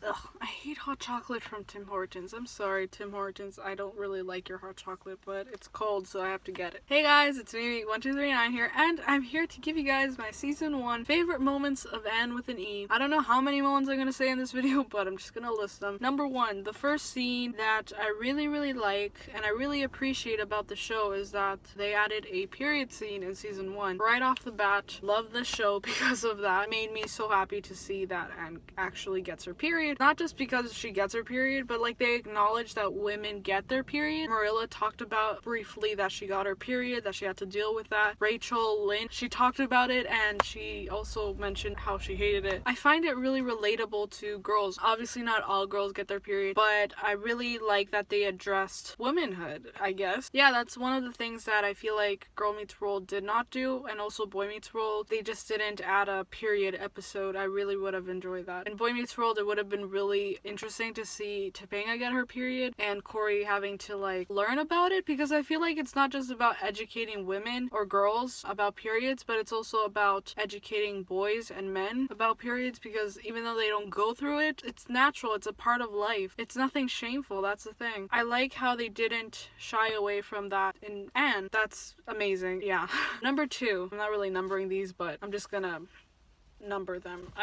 Ugh, I hate hot chocolate from Tim Hortons. I'm sorry, Tim Hortons. I don't really like your hot chocolate, but it's cold, so I have to get it. Hey guys, it's me, 1239 here, and I'm here to give you guys my season 1 favorite moments of Anne with an E. I don't know how many moments I'm gonna say in this video, but I'm just gonna list them. Number 1, the first scene that I really like and I really appreciate about the show is that they added a period scene in season 1. Right off the bat, love this show because of that. It made me so happy to see that Anne actually gets her period. Not just because she gets her period, but like they acknowledge that women get their period. Marilla talked about briefly that she got her period, that she had to deal with that. Rachel Lynn, she talked about it and she also mentioned how she hated it. I find it really relatable to girls. Obviously not all girls get their period, but I really like that they addressed womanhood, I guess. Yeah, that's one of the things that I feel like Girl Meets World did not do, and also Boy Meets World. They just didn't add a period episode. I really would have enjoyed that. In Boy Meets World, it would have been really interesting to see Topanga get her period and Corey having to like learn about it, because I feel like it's not just about educating women or girls about periods, but it's also about educating boys and men about periods, because even though they don't go through it, it's natural, it's a part of life. It's nothing shameful, that's the thing. I like how they didn't shy away from that in Anne. That's amazing, yeah. Number 2, I'm not really numbering these, but I'm just gonna number them.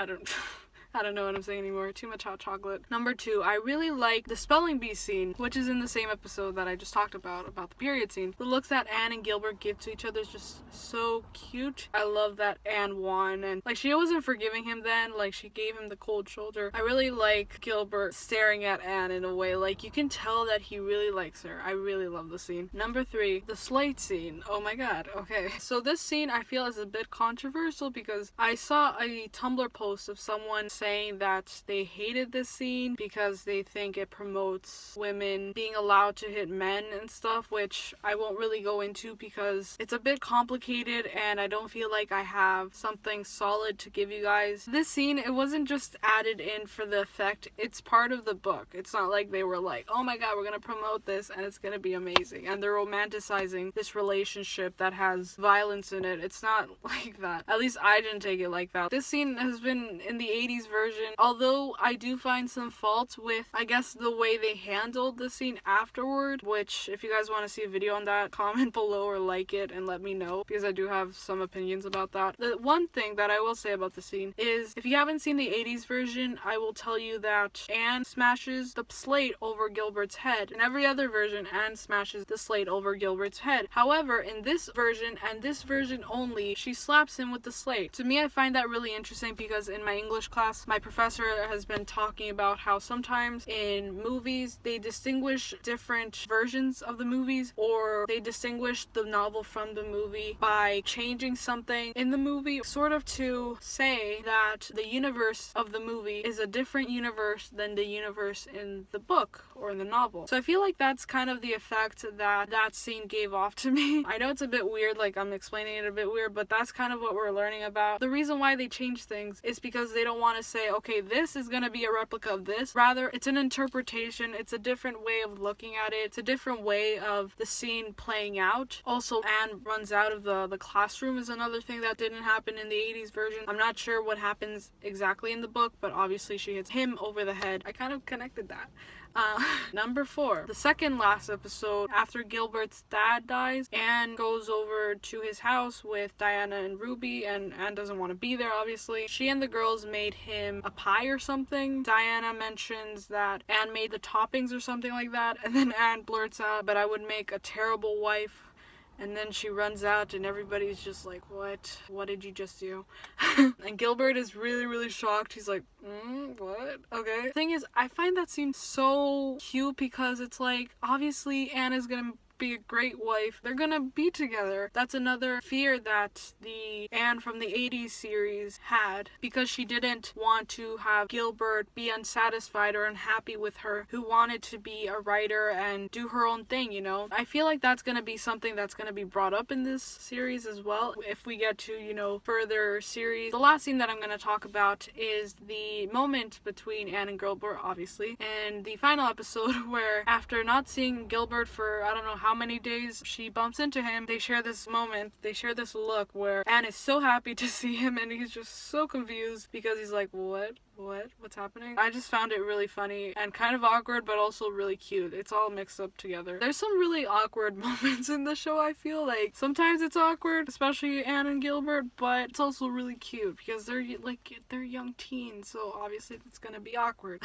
I don't know what I'm saying anymore. Too much hot chocolate. Number 2, I really like the spelling bee scene, which is in the same episode that I just talked about the period scene. The looks that Anne and Gilbert give to each other is just so cute. I love that Anne won, and like she wasn't forgiving him then, like she gave him the cold shoulder. I really like Gilbert staring at Anne in a way, like you can tell that he really likes her. I really love the scene. Number 3, the slate scene. Oh my god, okay. So this scene I feel is a bit controversial because I saw a Tumblr post of someone saying that they hated this scene because they think it promotes women being allowed to hit men and stuff, which I won't really go into because it's a bit complicated and I don't feel like I have something solid to give you guys. This scene, it wasn't just added in for the effect, it's part of the book. It's not like they were like, oh my god, we're gonna promote this and it's gonna be amazing, and they're romanticizing this relationship that has violence in it. It's not like that. At least I didn't take it like that. This scene has been in the 80s version, although I do find some faults with, I guess, the way they handled the scene afterward, which if you guys want to see a video on that, comment below or like it and let me know, because I do have some opinions about that. The one thing that I will say about the scene is, if you haven't seen the 80s version, I will tell you that Anne smashes the slate over Gilbert's head. In every other version, Anne smashes the slate over Gilbert's head. However, in this version, and this version only, she slaps him with the slate. To me, I find that really interesting because in my English class, my professor has been talking about how sometimes in movies they distinguish different versions of the movies, or they distinguish the novel from the movie by changing something in the movie, sort of to say that the universe of the movie is a different universe than the universe in the book or in the novel. So I feel like that's kind of the effect that that scene gave off to me. I know it's a bit weird, like I'm explaining it a bit weird, but that's kind of what we're learning about. The reason why they change things is because they don't want to say, okay, this is going to be a replica of this. Rather, it's an interpretation. It's a different way of looking at it. It's a different way of the scene playing out. Also, Anne runs out of the classroom is another thing that didn't happen in the 80s version. I'm not sure what happens exactly in the book, but obviously she hits him over the head. I kind of connected that. Number 4, the second last episode, after Gilbert's dad dies, Anne goes over to his house with Diana and Ruby, and Anne doesn't want to be there, obviously. She and the girls made him a pie or something. Diana mentions that Anne made the toppings or something like that, and then Anne blurts out, but I would make a terrible wife. And then she runs out and everybody's just like, what did you just do? And Gilbert is really shocked. He's like, what? Okay. The thing is, I find that scene so cute because it's like, obviously Anne is gonna be a great wife. They're gonna be together. That's another fear that the Anne from the 80s series had, because she didn't want to have Gilbert be unsatisfied or unhappy with her, who wanted to be a writer and do her own thing, you know? I feel like that's gonna be something that's gonna be brought up in this series as well, if we get to, you know, further series. The last scene that I'm gonna talk about is the moment between Anne and Gilbert, obviously, and the final episode where, after not seeing Gilbert for I don't know how many days, she bumps into him. They share this moment, they share this look where Anne is so happy to see him and he's just so confused because he's like, what What's happening? I just found it really funny and kind of awkward, but also really cute. It's all mixed up together. There's some really awkward moments in the show, I feel like. Sometimes it's awkward, especially Anne and Gilbert, but it's also really cute because they're young teens, so obviously it's gonna be awkward.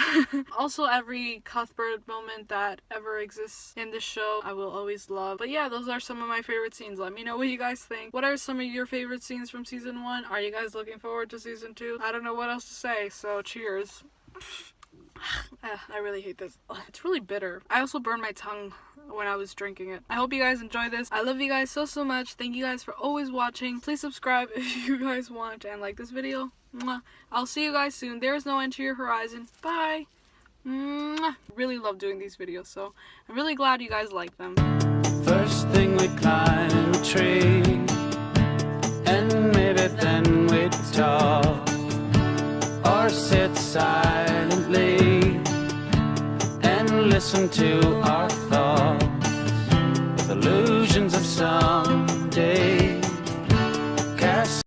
Also, every Cuthbert moment that ever exists in the show, I will always love. But yeah, those are some of my favorite scenes. Let me know what you guys think. What are some of your favorite scenes from season 1? Are you guys looking forward to season 2? I don't know what else to say, so cheers. I really hate this. It's really bitter. I also burned my tongue when I was drinking it. I hope you guys enjoy this. I love you guys so much. Thank you guys for always watching. Please subscribe if you guys want and like this video. Mwah. I'll see you guys soon. There is no end to your horizon. Bye. Mwah. Really love doing these videos, so I'm really glad you guys like them. First thing we climb a tree, and maybe then we talk, or sit silently and listen to our